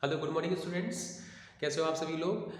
Hello good morning students. कैसे हो आप सभी लोग।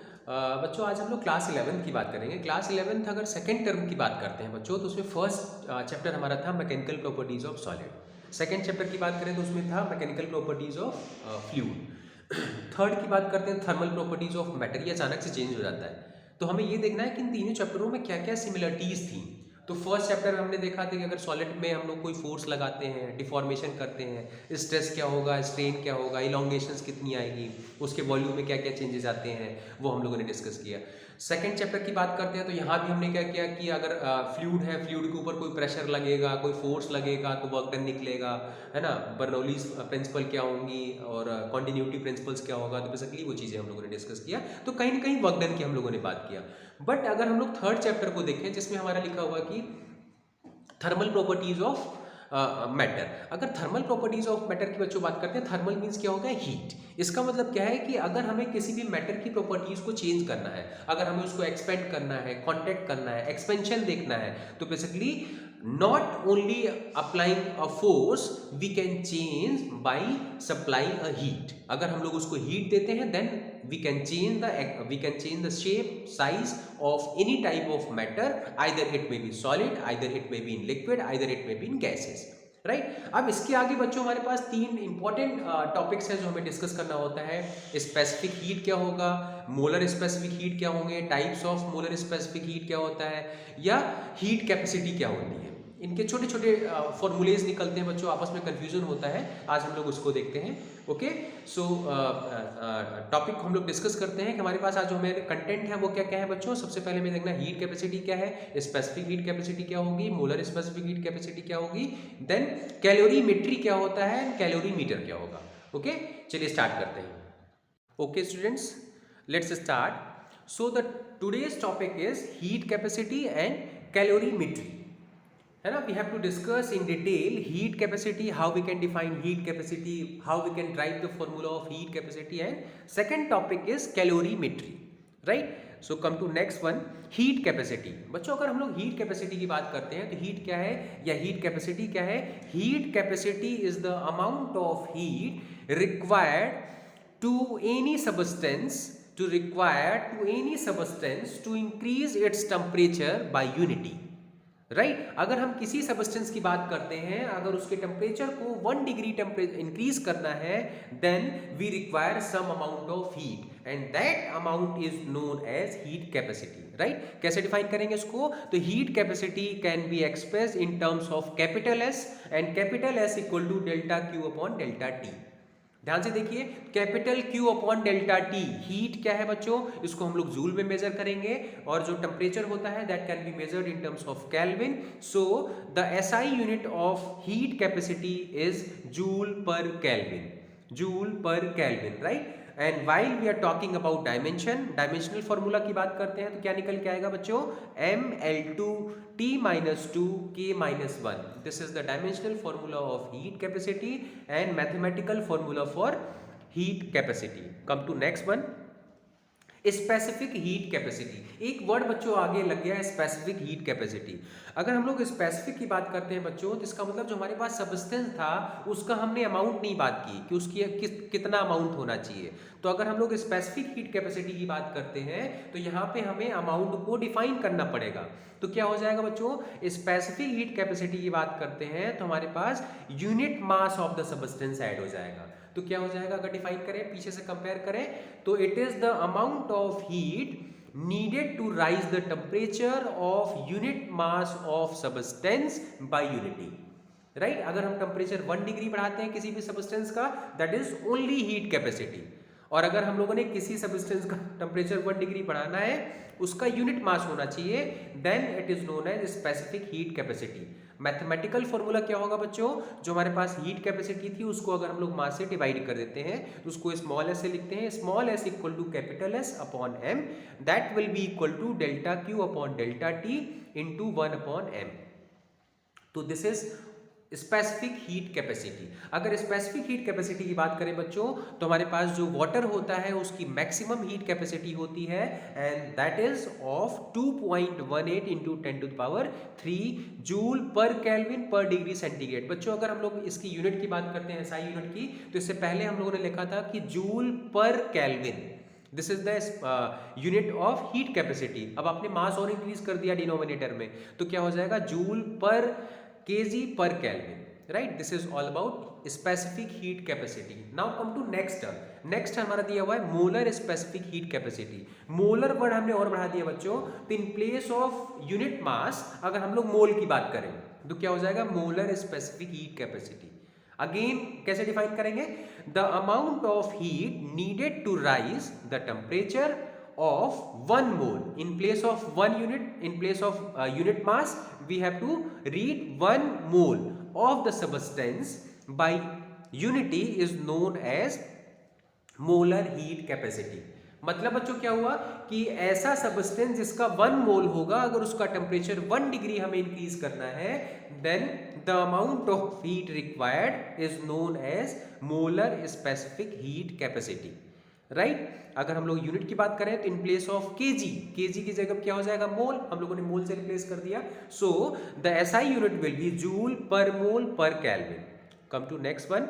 बच्चों आज हम लोग क्लास 11 की बात करेंगे। क्लास 11 अगर सेकेंड टर्म की बात करते हैं बच्चों, तो उसमें फर्स्ट चैप्टर हमारा था mechanical properties of solid. Second chapter की बात करें तो उसमें था mechanical properties of fluid. Third की बात करते हैं थर्मल प्रॉपर्टीज ऑफ मैटर। ये अचानक से चेंज हो जाता है, तो हमें ये देखना है कि इन तीनों चैप्टरों में क्या क्या सिमिलरिटीज थी। तो फर्स्ट चैप्टर में हमने देखा था कि अगर सॉलिड में हम लोग कोई फोर्स लगाते हैं, डिफॉर्मेशन करते हैं, स्ट्रेस क्या होगा, स्ट्रेन क्या होगा, इलोंगेशंस कितनी आएगी, उसके वॉल्यूम में क्या क्या चेंजेस आते हैं, वो हम लोगों ने डिस्कस किया। सेकेंड चैप्टर की बात करते हैं तो यहाँ भी हमने क्या किया कि अगर फ्लूइड है, फ्लूइड के ऊपर कोई प्रेशर लगेगा, कोई फोर्स लगेगा तो वर्क डन निकलेगा, है ना। बर्नौलीज प्रिंसिपल क्या होंगी और कॉन्टिन्यूटी प्रिंसिपल्स क्या होगा, तो बेसिकली वो चीज़ें हम लोगों ने डिस्कस किया। तो कहीं ना कहीं वर्क डन की हम लोगों ने बात किया। बट अगर हम लोग थर्ड चैप्टर को देखें जिसमें हमारा लिखा हुआ कि थर्मल प्रॉपर्टीज ऑफ मैटर। अगर थर्मल प्रॉपर्टीज ऑफ मैटर की बच्चों बात करते हैं, थर्मल मीन्स क्या होगा, हीट। इसका मतलब क्या है कि अगर हमें किसी भी मैटर की प्रॉपर्टीज को चेंज करना है, अगर हमें उसको एक्सपेंड करना है, कॉन्ट्रैक्ट करना है, एक्सपेंशन देखना है, तो basically not only applying a force, we can change by supplying a heat. अगर हम लोग उसको हीट देते हैं then we can change the shape, size of any type of matter. Either it may be solid, either it may be in liquid, either it may be in gases, right. अब इसके आगे बच्चों हमारे पास तीन important topics हैं जो हमें discuss करना होता है। स्पेसिफिक हीट क्या होगा, मोलर स्पेसिफिक हीट क्या होंगे, types of molar specific heat क्या होता है, या हीट कैपेसिटी क्या होती है। इनके छोटे छोटे फॉर्मूलेज निकलते हैं बच्चों, आपस में कंफ्यूजन होता है। आज हम लोग उसको देखते हैं। ओके, सो टॉपिक हम लोग डिस्कस करते हैं कि हमारे पास आज जो हमारे कंटेंट है वो क्या क्या है बच्चों। सबसे पहले हमें देखना हीट कैपेसिटी क्या है, स्पेसिफिक हीट कैपेसिटी क्या होगी, मोलर स्पेसिफिक हीट कैपेसिटी क्या होगी, देन कैलोरीमेट्री क्या होता है, कैलोरीमीटर क्या होगा। ओके, चलिए स्टार्ट करते हैं। Okay students, let's start. So the today's topic is heat capacity and calorimetry, है ना। We have to discuss in detail heat capacity, how we can define heat capacity, how we can drive the formula of heat capacity, and second topic is calorimetry, right. So come to next one, heat capacity. बच्चों अगर हम लोग heat capacity की बात करते हैं तो heat क्या है या हीट कैपेसिटी क्या है। Heat capacity is the amount of heat required to any substance to increase its temperature by unity, right. अगर हम किसी सब्सटेंस की बात करते हैं, अगर उसके टेम्परेचर को 1 डिग्री टेम्परेचर इंक्रीज करना है, then we require some amount of heat and that amount is known as heat capacity, right. कैसे डिफाइन करेंगे इसको, तो heat capacity can be express in terms of capital S, and capital S equal to delta Q upon delta t. ध्यान से देखिए, capital Q upon delta t, heat क्या है बच्चों, इसको हम लोग जूल में मेजर करेंगे, और जो टेम्परेचर होता है that can be measured in terms of kelvin. So the SI unit of heat capacity is joule per kelvin, joule per kelvin, right. And while we are talking about dimension, dimensional formula की बात करते हैं तो क्या निकल के आएगा बच्चों, ml2 T minus 2 K minus 1. This is the dimensional formula of heat capacity and mathematical formula for heat capacity. Come to next one, specific heat capacity. एक वर्ड बच्चों आगे लग गया है, स्पेसिफिक हीट कैपेसिटी। अगर हम लोग स्पेसिफिक की बात करते हैं बच्चों, तो इसका मतलब जो हमारे पास सब्सटेंस था उसका हमने अमाउंट नहीं बात की कि उसकी कितना अमाउंट होना चाहिए। तो अगर हम लोग स्पेसिफिक हीट कैपेसिटी की बात करते हैं तो यहाँ पे हमें अमाउंट को डिफाइन करना पड़ेगा। तो क्या हो जाएगा बच्चों, स्पेसिफिक हीट कैपेसिटी की बात करते हैं तो हमारे पास unit mass of the substance add हो जाएगा। तो क्या हो जाएगा, अगर डिफाइन करें, पीछे से कंपेयर करें, तो it is the amount of heat needed to rise the temperature of unit mass of substance by unity, right. अगर हम टेम्परेचर 1 डिग्री बढ़ाते हैं किसी भी सब्सटेंस का, that is only heat capacity. और अगर हम लोगों ने किसी सब्सटेंस का टेम्परेचर 1 डिग्री बढ़ाना है, उसका यूनिट मास होना चाहिए, then it is known as specific heat capacity. Mathematical formula क्या होगा बच्चों, जो हमारे पास हीट कैपेसिटी थी उसको अगर हम लोग मास से डिवाइड कर देते हैं तो उसको स्मॉल एस से लिखते हैं, small S equal to capital S upon M, that will be equal to delta Q upon delta T into 1 upon M. तो this is specific heat capacity. अगर स्पेसिफिक हीट कैपेसिटी की बात करें बच्चों, तो हमारे पास जो वाटर होता है उसकी मैक्सिमम हीट कैपेसिटी होती है and that is of 2.18 into 10⁻³ joule per kelvin पर डिग्री सेंटीग्रेड। बच्चों अगर हम लोग इसकी यूनिट की बात करते हैं एसआई यूनिट की, तो इससे पहले हम लोगों ने लिखा था कि joule per kelvin, this is the unit of heat capacity. अब आपने मास और इंक्रीज कर दिया डिनोमिनेटर में, तो क्या हो जाएगा, जूल पर kg per Kelvin, right? This is all about specific heat capacity. Now come to next term. Next हमारा दिया हुआ है molar specific heat capacity. Molar word हमने और बढ़ा दिया बच्चों, तो in place of unit mass अगर हम लोग मोल की बात करें तो क्या हो जाएगा, molar specific heat capacity. Again कैसे डिफाइन करेंगे, the amount of heat needed to raise the temperature of 1 mole in place of 1 unit, in place of unit mass we have to read 1 mole of the substance by unity is known as molar heat capacity। मतलब बच्चों क्या हुआ कि ऐसा substance जिसका 1 मोल होगा, अगर उसका टेम्परेचर 1 डिग्री हमें इंक्रीज करना है, then the amount of heat required is known as molar specific heat capacity, right. अगर हम लोग यूनिट की बात करें तो in place of kg, kg की जगह क्या हो जाएगा, मोल, हम लोगों ने मोल से रिप्लेस कर दिया। So the SI unit will be joule per mole per kelvin. Come to next one,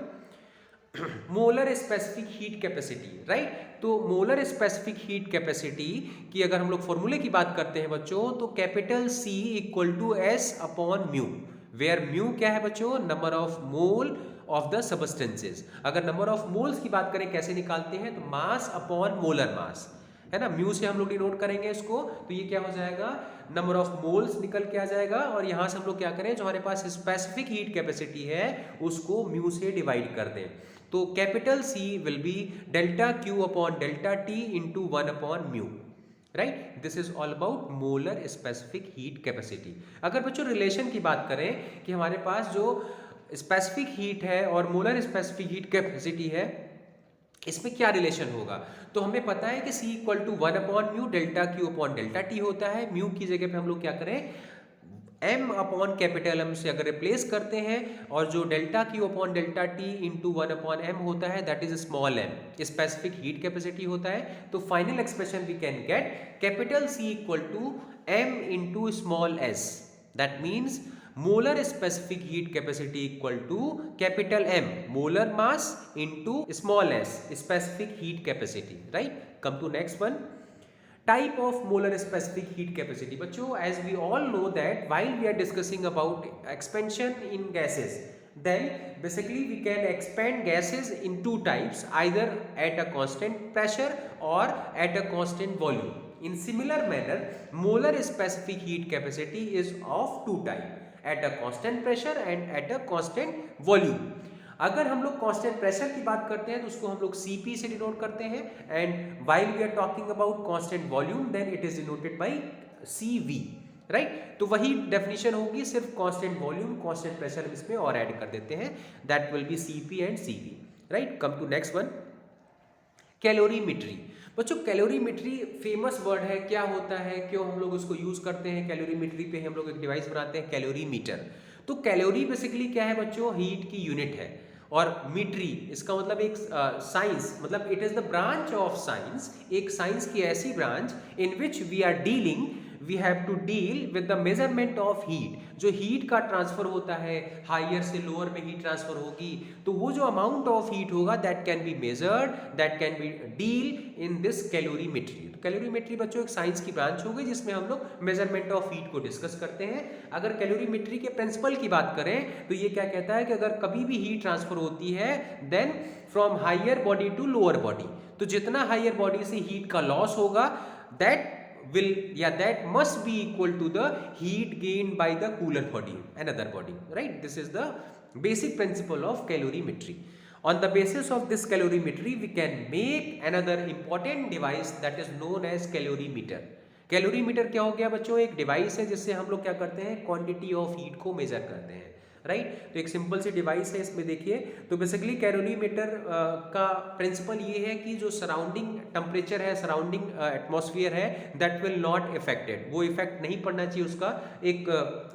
molar specific heat capacity, right. तो मोलर स्पेसिफिक हीट कैपेसिटी की अगर हम लोग फॉर्मूले की बात करते हैं बच्चों, तो capital C equal to S upon mu, where mu क्या है बच्चों, number of mole of the substances. अगर नंबर ऑफ मोल्स की बात करें कैसे निकालते हैं, तो मास अपॉन मोलर मास, है ना, म्यू से हम लोग डिनोट करेंगे इसको, तो ये क्या हो जाएगा, नंबर ऑफ मोल्स निकल के आ जाएगा, और यहां से हम लोग क्या करें, जो हमारे पास स्पेसिफिक हीट कैपेसिटी है उसको म्यू से डिवाइड कर दें। तो capital C will be delta Q upon delta T into 1 upon mu, right. This is all about molar specific heat capacity. अगर बच्चों रिलेशन की बात करें कि हमारे पास जो स्पेसिफिक हीट है और मोलर स्पेसिफिक हीट कैपेसिटी है, इसमें क्या रिलेशन होगा, तो हमें पता है कि C equal to 1 upon mu delta Q upon delta T होता है। म्यू की जगह पे हम लोग क्या करें, M अपॉन कैपिटल M से अगर रिप्लेस करते हैं, और जो delta Q upon delta T into 1 upon M होता है, that is small m, specific heat capacity होता है। तो final expression we can get capital C equal to M into small s, that means molar specific heat capacity equal to capital M, molar mass into small s, specific heat capacity, right। Come to next one, type of molar specific heat capacity। बच्चों as we all know that while we are discussing about expansion in gases, then basically we can expand gases in two types, either at a constant pressure or at a constant volume। In similar manner, molar specific heat capacity is of two types, at a constant pressure and at a constant volume. अगर हम लोग constant pressure की बात करते हैं तो उसको हम लोग Cp से डिनोट करते हैं, and while we are talking about constant volume then it is denoted by Cv, right. तो वही डेफिनेशन होगी, सिर्फ कांस्टेंट वॉल्यूम कांस्टेंट प्रेशर इसमें और ऐड कर देते हैं, that will be Cp and Cv, right. Come to next one, calorimetry. बच्चों कैलोरीमेट्री फेमस वर्ड है, क्या होता है, क्यों हम लोग उसको यूज करते हैं, कैलोरीमेट्री पे हम लोग एक डिवाइस बनाते हैं कैलोरीमीटर। तो कैलोरी बेसिकली क्या है बच्चों, हीट की यूनिट है, और मीट्री इसका मतलब एक साइंस, मतलब it is the branch of science, एक साइंस की ऐसी branch in which we are dealing, we have to deal with the measurement of heat. जो हीट का ट्रांसफर होता है, हायर से लोअर में हीट ट्रांसफर होगी, तो वो जो अमाउंट ऑफ हीट होगा that can be measured, that can B deal in this calorimetry. तो कैलोरीमेट्री बच्चों एक साइंस की ब्रांच होगी जिसमें हम लोग मेजरमेंट ऑफ हीट को डिस्कस करते हैं। अगर कैलोरीमेट्री के प्रिंसिपल की बात करें तो ये क्या कहता है कि अगर कभी भी हीट ट्रांसफर होती है then from higher body to lower body, तो जितना हायर बॉडी से हीट का लॉस होगा that will that must be equal to the heat gained by the cooler body, another body, right। This is the basic principle of calorimetry। On the basis of this calorimetry we can make another important device that is known as calorimeter। Calorimeter क्या हो गया बच्चों, एक device है जिससे हम लोग क्या करते हैं, क्वांटिटी ऑफ हीट को मेजर करते हैं, राइट। तो एक सिंपल सी डिवाइस है इसमें देखिए। तो बेसिकली कैलोरीमीटर का प्रिंसिपल ये है कि जो सराउंडिंग टेम्परेचर है, सराउंडिंग एटमॉस्फेयर है, दैट विल नॉट इफेक्टेड, वो इफेक्ट नहीं पड़ना चाहिए उसका। एक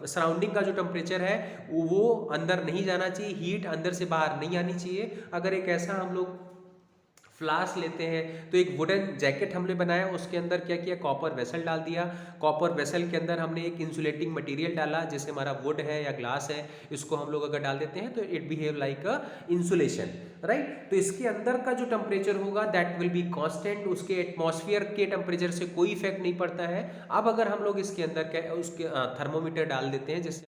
सराउंडिंग का जो टेम्परेचर है वो अंदर नहीं जाना चाहिए, हीट अंदर से बाहर नहीं आनी चाहिए। अगर एक ऐसा हम लोग फ्लास्क लेते हैं तो एक वुडन जैकेट हमने बनाया, उसके अंदर क्या किया, कॉपर वेसल डाल दिया। कॉपर वेसल के अंदर हमने एक इंसुलेटिंग मटेरियल डाला, जैसे हमारा वुड है या ग्लास है, इसको हम लोग अगर डाल देते हैं तो it behave like a insulation, right. तो इसके अंदर का जो टेम्परेचर होगा दैट विल बी कांस्टेंट, उसके एटमॉस्फेयर के टेम्परेचर से कोई इफेक्ट नहीं पड़ता है। अब अगर हम लोग इसके अंदर उसके थर्मोमीटर डाल देते हैं, जैसे